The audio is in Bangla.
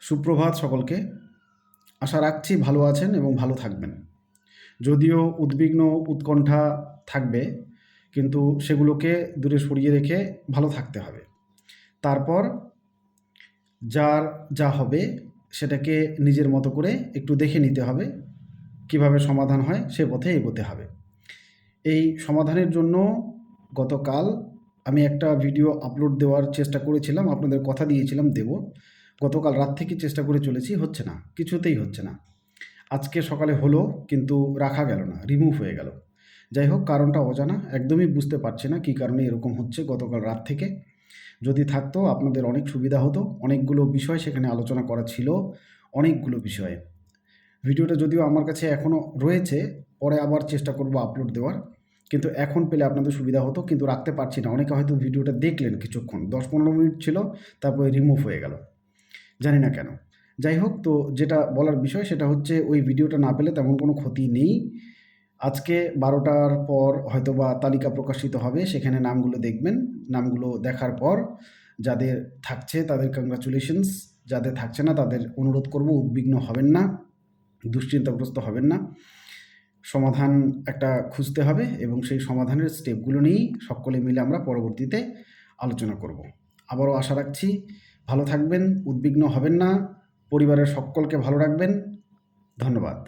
সুপ্রভাত সকলকে। আশা রাখছি ভালো আছেন এবং ভালো থাকবেন। যদিও উদ্বিগ্ন উৎকণ্ঠা থাকবে, কিন্তু সেগুলোকে দূরে সরিয়ে রেখে ভালো থাকতে হবে। তারপর যার যা হবে সেটাকে নিজের মতো করে একটু দেখে নিতে হবে, কিভাবে সমাধান হয় সে পথে এগোতে হবে। এই সমাধানের জন্য গতকাল আমি একটা ভিডিও আপলোড দেওয়ার চেষ্টা করেছিলাম, আপনাদের কথা দিয়েছিলাম দেব। গতকাল রাত থেকে চেষ্টা করে চলেছি, হচ্ছে না, কিছুতেই হচ্ছে না। আজকে সকালে হলো, কিন্তু রাখা গেল না, রিমুভ হয়ে গেল। যাই হোক, কারণটা অজানা, একদমই বুঝতে পারছি না কী কারণে এরকম হচ্ছে গতকাল রাত থেকে। যদি থাকতো আপনাদের অনেক সুবিধা হতো, অনেকগুলো বিষয় সেখানে আলোচনা করা ছিল, অনেকগুলো বিষয়ে। ভিডিওটা যদিও আমার কাছে এখনও রয়েছে, পরে আবার চেষ্টা করব আপলোড দেওয়ার, কিন্তু এখন পেলে আপনাদের সুবিধা হতো, কিন্তু রাখতে পারছি না। অনেকে হয়তো ভিডিওটা দেখলেন কিছুক্ষণ, 10-15 মিনিট ছিল, তারপরে রিমুভ হয়ে গেল, জানি না কেন। যাই হোক, তো যেটা বলার বিষয় সেটা হচ্ছে, ওই ভিডিওটা না পেলে তেমন কোনো ক্ষতি নেই। আজকে 12টার পর হয়তোবা তালিকা প্রকাশিত হবে, সেখানে নামগুলো দেখবেন। নামগুলো দেখার পর যাদের থাকছে তাদের কংগ্রাচুলেশনস, যাদের থাকছে না তাদের অনুরোধ করব উদ্বিগ্ন হবেন না, দুশ্চিন্তাগ্রস্ত হবেন না। সমাধান একটা খুঁজতে হবে এবং সেই সমাধানের স্টেপগুলো নিয়েই সকলে মিলে আমরা পরবর্তীতে আলোচনা করব। আবারও আশা রাখছি ভালো থাকবেন, উদ্বিগ্ন হবেন না, পরিবারের সকলকে ভালো রাখবেন। ধন্যবাদ।